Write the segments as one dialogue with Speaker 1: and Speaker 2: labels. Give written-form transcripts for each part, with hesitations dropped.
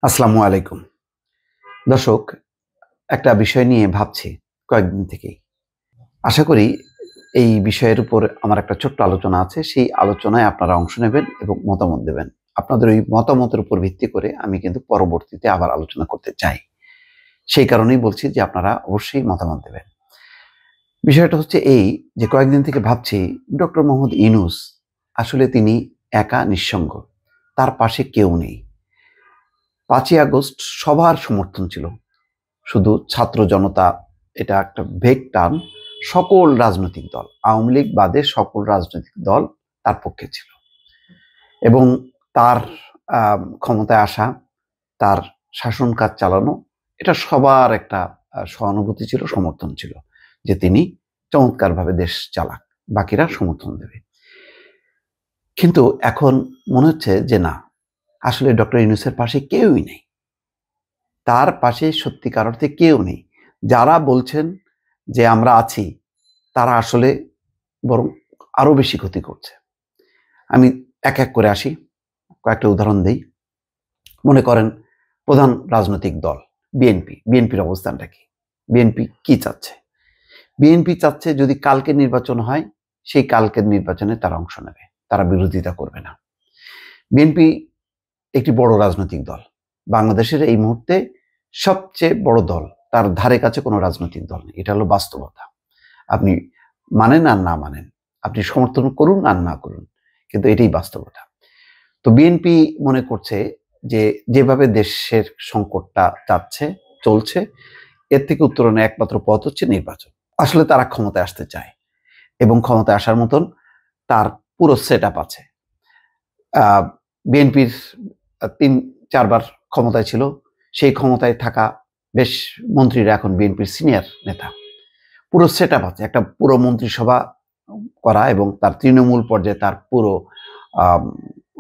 Speaker 1: আসসালামু আলাইকুম। দর্শক, একটা বিষয় নিয়ে ভাবছি কয়েকদিন থেকেই। আশা করি এই বিষয়ের উপর আমার একটা ছোট্ট আলোচনা আছে। সেই আলোচনায় আপনারা অংশ নেবেন এবং মতামত দেবেন। আপনাদের ওই মতামতের উপর ভিত্তি করে আমি কিন্তু পরবর্তীতে আবার আলোচনা করতে চাই। সেই কারণেই বলছি যে আপনারা অবশ্যই মতামত দেবেন। বিষয়টা হচ্ছে এই যে কয়েকদিন থেকে ভাবছি ডক্টর মোহাম্মদ ইউনূস আসলে তিনি একা নিঃসঙ্গ। তার পাশে কেউ নেই। ৫ই আগস্ট সবার সমর্থন ছিল। শুধু ছাত্র জনতা এটা একটা ভেগ টার্ম। সকল রাজনৈতিক দল, আওয়ামী লীগ বাদে সকল রাজনৈতিক দল তার পক্ষে ছিল এবং তার ক্ষমতায় আসা, তার শাসন কাজ চালানো, এটা সবার একটা সহানুভূতি ছিল, সমর্থন ছিল যে তিনি চমৎকারভাবে দেশ চালাক, বাকিরা সমর্থন দেবে। কিন্তু এখন মনে হচ্ছে যে না, আসলে ডক্টর ইউনূসের পাশে কেউই নেই। তার পাশে সত্যিকার অর্থে কেউ নেই। যারা বলছেন যে আমরা আছি, তারা আসলে বরং আরো বেশি ক্ষতি করছে। আমি এক এক করে আসি, কয়েকটা উদাহরণ দেই। মনে করেন প্রধান রাজনৈতিক দল বিএনপি। বিএনপির অবস্থানটা কি? বিএনপি কি চাচ্ছে? বিএনপি চাচ্ছে যদি কালকের নির্বাচন হয়, সেই কালকের নির্বাচনে তারা অংশ নেবে। তারা বিরোধিতা করবে না। বিএনপি একটি বড় রাজনৈতিক দল। বাংলাদেশের এই মুহূর্তে সবচেয়ে বড় দল। তার ধারে কাছে কোনো রাজনৈতিক দল নেই। এটা হলো বাস্তবতা। আপনি মানেন আর না মানেন, আপনি সমর্থন করুন আর না করুন, কিন্তু এটাই বাস্তবতা। তো বিএনপি মনে করছে যে যেভাবে দেশের সংকটটা যাচ্ছে, চলছে, এর থেকে উত্তরণের একমাত্র পথ হচ্ছে নির্বাচন। আসলে তারা ক্ষমতায় আসতে চায় এবং ক্ষমতায় আসার মতন তার পুরো সেট আপ আছে। বিএনপির ৩-৪ বার ক্ষমতায় ছিল। সেই ক্ষমতায় থাকা বেশ মন্ত্রীরা এখন বিএনপির সিনিয়র নেতা। পুরো সেট আপ আছে। একটা পুরো মন্ত্রিসভা করা এবং তার তৃণমূল পর্যায়ে তার পুরো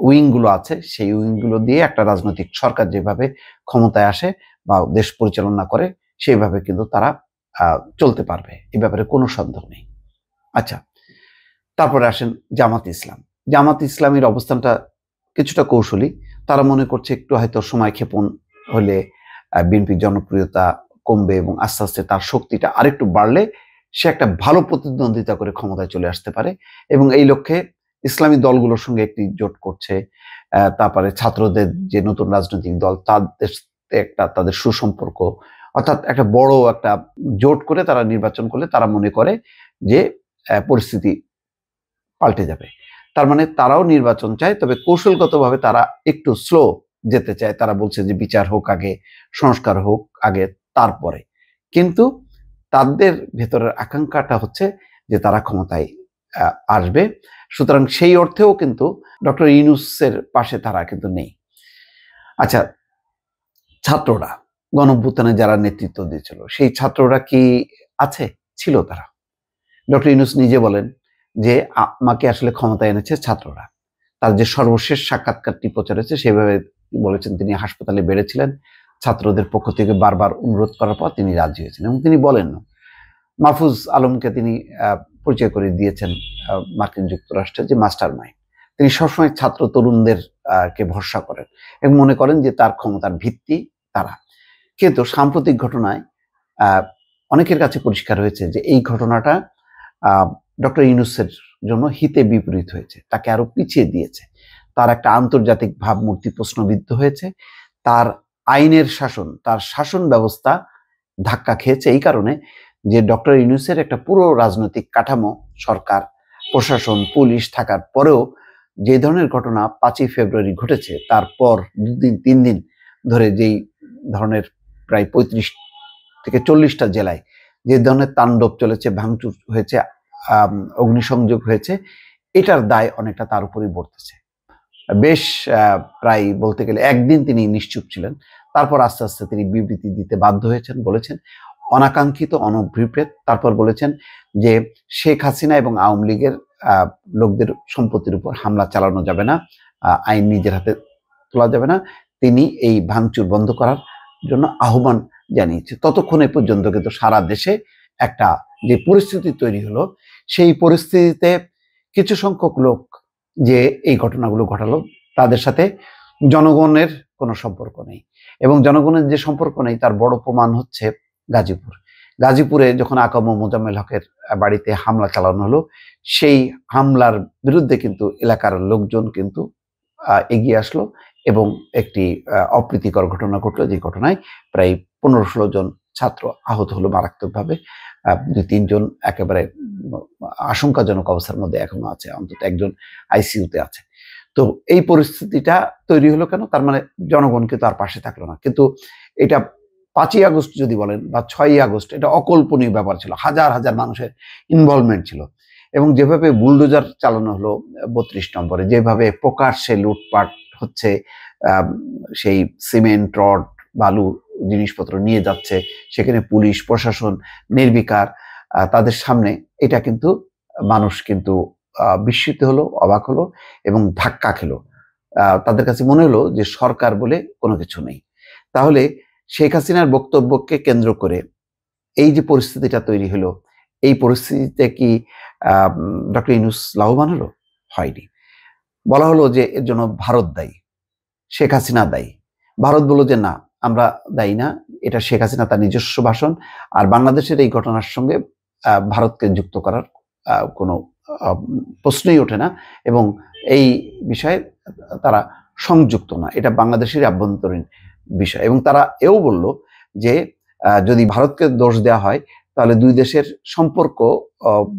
Speaker 1: উইংগুলো আছে। সেই উইংগুলো দিয়ে একটা রাজনৈতিক সরকার যেভাবে ক্ষমতায় আসে বা দেশ পরিচালনা করে, সেইভাবে কিন্তু তারা চলতে পারবে। এ ব্যাপারে কোনো সন্দেহ নেই। আচ্ছা, তারপরে আসেন জামাত ইসলাম। জামাত ইসলামের অবস্থানটা কিছুটা কৌশলী। তারা মনে করছে একটু হয়তো সময় ক্ষেপণ হলে বিএনপির জনপ্রিয়তা কমবে এবং আস্তে আস্তে তার শক্তিটা আরেকটু বাড়লে সে একটা ভালো প্রতিদ্বন্দ্বিতা করে ক্ষমতায় চলে আসতে পারে এবং এই লক্ষ্যে ইসলামী দলগুলোর সঙ্গে একটি জোট করছে। তারপরে ছাত্রদের যে নতুন রাজনৈতিক দল তাদের একটা তাদের সুসম্পর্ক, অর্থাৎ একটা বড় একটা জোট করে তারা নির্বাচন করলে তারা মনে করে যে পরিস্থিতি পাল্টে যাবে। তার মানে তারাও নির্বাচন চায়, তবে কৌশলগতভাবে তারা একটু স্লো যেতে চায়। তারা বলছে যে বিচার হোক আগে, সংস্কার হোক আগে, তারপরে। কিন্তু তাদের ভেতরের আকাঙ্ক্ষাটা হচ্ছে যে তারা ক্ষমতায় আসবে। সুতরাং সেই অর্থেও কিন্তু ডক্টর ইউনূসের পাশে তারা কিন্তু নেই। আচ্ছা, ছাত্ররা গণঅভ্যুত্থানে যারা নেতৃত্ব দিয়েছিল, সেই ছাত্ররা কি আছে? ছিল তারা। ডক্টর ইউনূস নিজে বলেন যে আমাকে আসলে ক্ষমতায় এনেছে ছাত্ররা। তার যে সর্বশেষ সাক্ষাৎকারটি প্রচার হয়েছে সেভাবে বলেছেন তিনি হাসপাতালে বেড়েছিলেন। ছাত্রদের পক্ষ থেকে বারবার অনুরোধ করার পর তিনি রাজি হয়েছেন এবং তিনি বলেন মাহফুজ আলমকে তিনি পরিচয় করে দিয়েছেন মার্কিন যুক্তরাষ্ট্রের যে মাস্টার মাইন্ড। তিনি সবসময় ছাত্র তরুণদের কে ভরসা করেন এবং মনে করেন যে তার ক্ষমতার ভিত্তি তারা। কিন্তু সাম্প্রতিক ঘটনায় অনেকের কাছে পরিষ্কার হয়েছে যে এই ঘটনাটা ডক্টর ইউনূসের জন্য হিতে বিপরীত হয়েছে, তাকে আরো পিছিয়ে দিয়েছে। তার একটা আন্তর্জাতিক ভাবমূর্তি প্রশ্নবিদ্ধ হয়েছে। তার আইনের শাসন, তার শাসন ব্যবস্থা ধাক্কা খেয়েছে এই কারণে যে ডক্টর ইউনূসের একটা পুরো রাজনৈতিক কাঠামো, সরকার, প্রশাসন, পুলিশ থাকার পরেও যে ধরনের ঘটনা ৫ই ফেব্রুয়ারি ঘটেছে, তারপর ২ দিন ৩ দিন ধরে যেই ধরনের প্রায় ৩৫ থেকে ৪০টা জেলায় যে ধরনের তাণ্ডব চলেছে, ভাঙচুর হয়েছে, অগ্নিসংযোগ হয়েছে, এটার দায় অনেকটা তার উপরেই পড়তেছে। বেশ প্রায় বলতে গেলে একদিন তিনি নিশ্চুপ ছিলেন। তারপর আস্তে আস্তে তিনি বিবৃতি দিতে বাধ্য হয়েছেন, বলেছেন অনাকাঙ্ক্ষিত, অনভিপ্রেত। তারপর বলেছেন যে শেখ হাসিনা এবং আওয়ামী লীগের লোকদের সম্পত্তির উপর হামলা চালানো যাবে না, আইন নিজের হাতে তোলা যাবে না। তিনি এই ভাঙচুর বন্ধ করার জন্য আহ্বান জানিয়েছে। ততক্ষণে পর্যন্ত কিন্তু সারা দেশে একটা যে পরিস্থিতি তৈরি হলো, সেই পরিস্থিতিতে কিছু সংখ্যক লোক যে এই ঘটনাগুলো ঘটালো, তাদের সাথে জনগণের কোনো সম্পর্ক নেই, এবং জনগণের যে সম্পর্ক নেই তার বড় প্রমাণ হচ্ছে গাজীপুর। গাজীপুরে যখন আকাম মোজাম্মেল হকের বাড়িতে হামলা চালানো হলো, সেই হামলার বিরুদ্ধে কিন্তু এলাকার লোকজন কিন্তু এগিয়ে আসলো এবং একটি অপ্রীতিকর ঘটনা ঘটলো, যে ঘটনায় প্রায় 15-16 জন ছাত্র আহত হলো মারাত্মকভাবে। 2-3 জন একেবারে আশঙ্কাজনক অবস্থার মধ্যে এখনো আছে, অন্তত একজন আইসিইউতে আছে। তো এই পরিস্থিতিটা তৈরি হলো কেন? তার মানে জনগণ কিন্তু আর পাশে থাকলো না। কিন্তু এটা 5ই আগস্ট যদি বলেন বা 6ই আগস্ট, এটা অকল্পনীয় ব্যাপার ছিল। হাজার হাজার মানুষের ইনভলভমেন্ট ছিল, এবং যেভাবে বুলডোজার চালানো হলো 32 নম্বরে, যেভাবে প্রকাশ্যে লুটপাট হচ্ছে, সেই সিমেন্ট, রড, বালু জিনিসপত্র নিয়ে যাচ্ছে, সেখানে পুলিশ প্রশাসন নির্বিকার তাদের সামনে, এটা কিন্তু মানুষ কিন্তু বিস্মিত হলো, অবাক হলো এবং ধাক্কা খেলো। তাদের কাছে মনে হলো যে সরকার বলে কোনো কিছু নেই। তাহলে শেখ হাসিনার বক্তব্যকে কেন্দ্র করে এই যে পরিস্থিতিটা তৈরি হলো, এই পরিস্থিতিতে কি ডক্টর ইউনূস লাভবান হলো? হয়নি। বলা হলো যে এর জন্য ভারত দায়ী, শেখ হাসিনা দায়ী। ভারত বলল যে না, আমরা দায়ী না, এটা শেখ হাসিনা তার নিজস্ব ভাষণ, আর বাংলাদেশের এই ঘটনার সঙ্গে ভারতকে যুক্ত করার কোনো প্রশ্নই ওঠে না, এবং এই বিষয়ে তারা সংযুক্ত না, এটা বাংলাদেশের আভ্যন্তরীণ বিষয়। এবং তারা এও বলল যে যদি ভারতকে দোষ দেওয়া হয় তাহলে দুই দেশের সম্পর্ক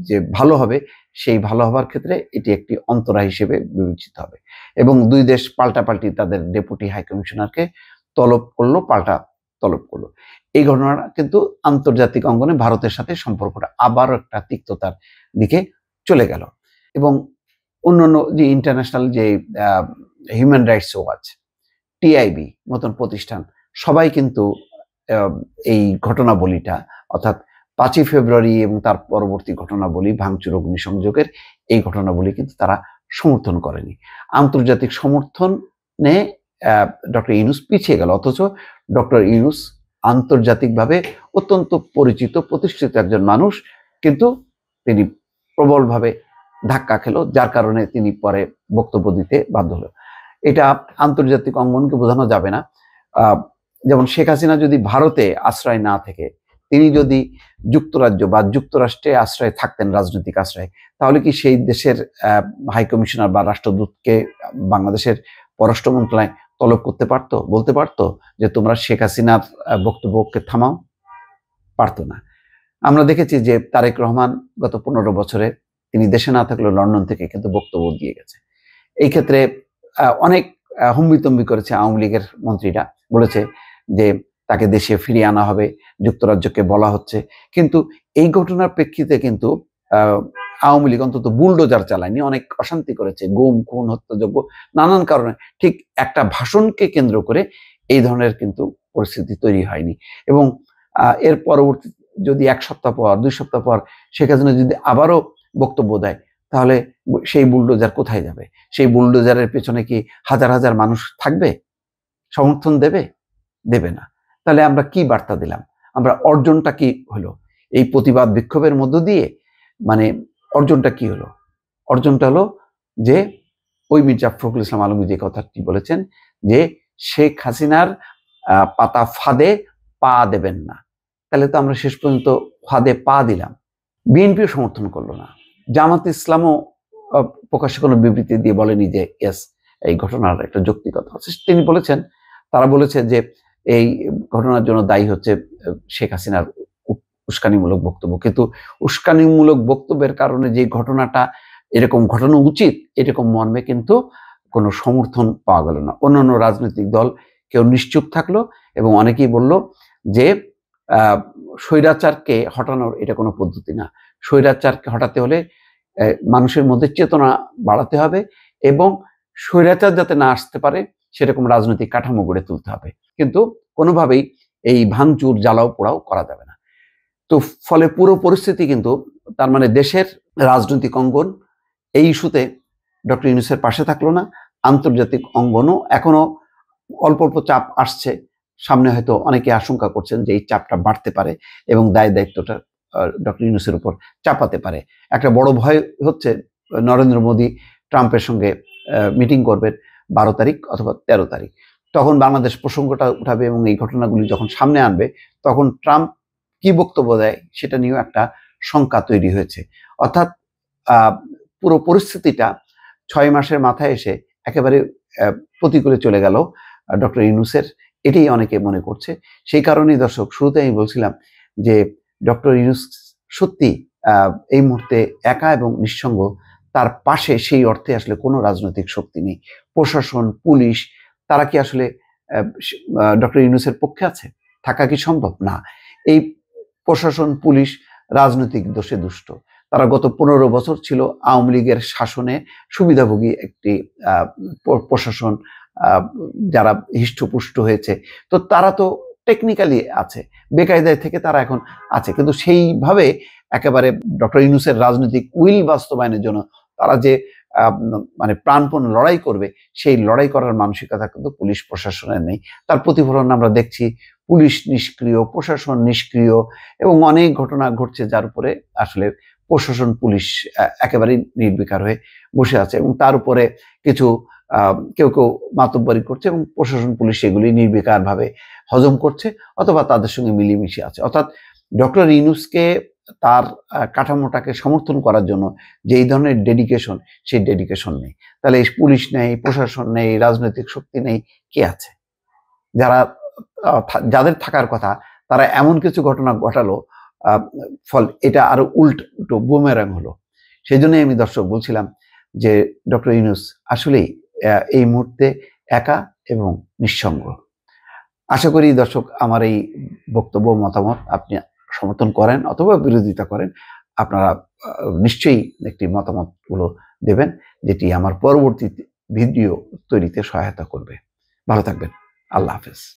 Speaker 1: যে ভালো হবে, সেই ভালো হবার ক্ষেত্রে এটি একটি অন্তরা হিসেবে বিবেচিত হবে, এবং দুই দেশ পাল্টাপাল্টি তাদের ডেপুটি হাই কমিশনারকে তলব করলো, পাল্টা তলব করলো। এই ঘটনাটা কিন্তু আন্তর্জাতিক অঙ্গনে ভারতের সাথে সম্পর্কটা আবারও একটা তিক্ততার দিকে চলে গেল। এবং অন্যান্য যে ইন্টারন্যাশনাল যে হিউম্যান রাইটস ওয়াচ, টিআইবি মতন প্রতিষ্ঠান, সবাই কিন্তু এই ঘটনাবলীটা, অর্থাৎ 5ই ফেব্রুয়ারি এবং তার পরবর্তী ঘটনাবলী, ভাঙচুর, অগ্নিসংযোগের এই ঘটনাবলী কিন্তু তারা সমর্থন করেনি। আন্তর্জাতিক সমর্থনে ডক্টর ইউনূস পিছিয়ে গেল, অথচ ডক্টর ইউনূস আন্তর্জাতিকভাবে অত্যন্ত পরিচিত প্রতিষ্ঠিত একজন মানুষ, কিন্তু তিনি প্রবলভাবে ধাক্কা খেলো, যার কারণে তিনি পরে বক্তব্য দিতে বাধ্য হলো। এটা আন্তর্জাতিক অঙ্গনকে বোঝানো যাবে না। যেমন শেখ হাসিনা যদি ভারতে আশ্রয় না থেকে তিনি যদি যুক্তরাজ্য বা যুক্তরাষ্ট্রে আশ্রয় থাকতেন, রাজনৈতিক আশ্রয়, তাহলে কি সেই দেশের হাই কমিশনার বা রাষ্ট্রদূতকে বাংলাদেশের পররাষ্ট্র মন্ত্রণালয় তলব করতে পারতো, বলতে পারতো যে তোমরা শেখ হাসিনার বক্তব্যকে থামাও? পারতো না। আমরা দেখেছি যে তারেক রহমান গত 15 বছরে তিনি দেশে না থাকলেও লন্ডন থেকে কিন্তু বক্তব্য দিয়ে গেছে। এই ক্ষেত্রে অনেক হুম্বিতম্বি করেছে আওয়ামী লীগের মন্ত্রীরা, বলেছে যে তাকে দেশে ফিরিয়ে আনা হবে, যুক্তরাজ্যকে বলা হচ্ছে। কিন্তু এই ঘটনার প্রেক্ষিতে কিন্তু আওয়ামী লীগ অন্তত বুলডোজার চালায়নি, অনেক অশান্তি করেছে, গুম, খুন, হত্যাযজ্ঞ, নানান কারণে। ঠিক একটা ভাষণকে কেন্দ্র করে এই ধরনের কিন্তু পরিস্থিতি তৈরি হয়নি। এবং এর পরবর্তী যদি 1 সপ্তাহ পর, 2 সপ্তাহ পর শেখ হাসিনা যদি আবারও বক্তব্য দেয়, তাহলে সেই বুলডোজার কোথায় যাবে? সেই বুলডোজারের পেছনে কি হাজার হাজার মানুষ থাকবে, সমর্থন দেবে? দেবে না। তাহলে আমরা কি বার্তা দিলাম? আমরা অর্জনটা কি হলো এই প্রতিবাদ বিক্ষোভের মধ্য দিয়ে? মানে অর্জনটা কি হলো? অর্জনটা হলো যে ওই মির্জা ফখরুল ইসলাম আলমগীর যে কথাটি বলেছেন যে শেখ হাসিনার পাতা ফাঁদে পা দেবেন না। তাহলে তো আমরা শেষ পর্যন্ত ফাঁদে পা দিলাম। বিএনপিও সমর্থন করলো না, জামাত ইসলামও প্রকাশ্যে কোনো বিবৃতি দিয়ে বলেনি যে ইয়েস, এই ঘটনার একটা যৌক্তিকতা আছে। তিনি বলেছেন, তারা বলেছে যে এই ঘটনার জন্য দায়ী হচ্ছে শেখ হাসিনার উস্কানিমূলক বক্তব্য। কিন্তু উস্কানিমূলক বক্তব্যের কারণে যে ঘটনাটা এরকম ঘটানো উচিত, এরকম মর্মে কিন্তু কোনো সমর্থন পাওয়া গেল না। অন্যান্য রাজনৈতিক দল কেউ নিশ্চুপ থাকলো, এবং অনেকেই বলল যে স্বৈরাচারকে হটানোর এটা কোনো পদ্ধতি না। স্বৈরাচারকে হটাতে হলে মানুষের মধ্যে চেতনা বাড়াতে হবে, এবং স্বৈরাচার যাতে না আসতে পারে সেরকম রাজনৈতিক কাঠামো গড়ে তুলতে হবে। কিন্তু কোনোভাবেই এই ভাঙচুর, জ্বালাও পোড়াও করা যাবে না। তো ফলে পুরো পরিস্থিতি কিন্তু, তার মানে দেশের রাজনৈতিক অঙ্গন এই ইস্যুতে ডক্টর ইউনূসের পাশে থাকলো না। আন্তর্জাতিক অঙ্গনও এখনো অল্প অল্প চাপ আসছে, সামনে হয়তো অনেকে আশঙ্কা করছেন যে এই চাপটা বাড়তে পারে এবং দায়িত্বটা ডক্টর ইউনূসের উপর চাপাতে পারে। একটা বড় ভয় হচ্ছে নরেন্দ্র মোদী ট্রাম্পের সঙ্গে মিটিং করবেন 12 তারিখ অথবা 13 তারিখ। তখন বাংলাদেশ প্রসঙ্গটা উঠাবে এবং এই ঘটনাগুলি যখন সামনে আনবে তখন ট্রাম্প কি বক্তব্য দেয় সেটা নিয়েও একটা শঙ্কা তৈরি হয়েছে। অর্থাৎ পুরো পরিস্থিতিটা 6 মাসের মাথায় এসে একেবারে প্রতিকূলে চলে গেল ডক্টর ইউনূসের, এটাই অনেকে মনে করছে। সেই কারণেই দর্শক শুরুতে আমি বলছিলাম যে ডক্টর ইউনূস সত্যি এই মুহূর্তে একা এবং নিঃসঙ্গ, তার পাশে সেই অর্থে আসলে কোনো রাজনৈতিক শক্তি নেই। প্রশাসন, পুলিশ তারা কি আসলে ডক্টর ইউনূসের পক্ষে আছে? থাকা কি সম্ভব? না। এই প্রশাসন, পুলিশ রাজনৈতিক দোষে দুষ্ট। তারা গত 15 বছর ছিল আওয়ামী লীগের শাসনে সুবিধাভোগী একটি প্রশাসন, যারা হিষ্টপুষ্ট হয়েছে। তো তারা তো টেকনিক্যালি আছে, বেকায়দায় থেকে তারা এখন আছে, কিন্তু সেইভাবে একেবারে ডক্টর ইউনূসের রাজনৈতিক উইল বাস্তবায়নের জন্য তারা যে মানে প্রাণপণ লড়াই করবে, সেই লড়াই করার মানসিকতা কিন্তু পুলিশ প্রশাসনের নেই। তার প্রতিফলন আমরা দেখছি, পুলিশ নিষ্ক্রিয়, প্রশাসন নিষ্ক্রিয় এবং অনেক ঘটনা ঘটছে যার উপরে আসলে প্রশাসন, পুলিশ একেবারেই নির্বিকার হয়ে বসে আছে এবং তার উপরে কিছু কেউ মাতব্বরি করছে এবং প্রশাসন, পুলিশ এগুলি নির্বিকারভাবে হজম করছে অথবা তাদের সঙ্গে মিলেমিশে আছে। অর্থাৎ ডক্টর ইউনূসকে তার কাঠামোটাকে সমর্থন করার জন্য যেই ধরনের ডেডিকেশন, সেই ডেডিকেশন নেই। তাহলে পুলিশ নেই, প্রশাসন নেই, রাজনৈতিক শক্তি নেই, কে আছে? যাদের থাকার কথা তারা এমন কিছু ঘটনা ঘটালো, ফল এটা আরো উল্টো বুমেরাং হলো। সেই জন্যই আমি দর্শক বলছিলাম যে ডক্টর ইউনূস আসলেই এই মুহূর্তে একা এবং নিঃসঙ্গ। আশা করি দর্শক আমার এই বক্তব্য, মতামত আপনি সমর্থন করেন অথবা বিরোধিতা করেন। আপনারা নিশ্চয়ই একটি মতামতগুলো দেবেন, যেটি আমার পরবর্তী ভিডিও তৈরিতে সহায়তা করবে। ভালো থাকবেন। আল্লাহ হাফেজ।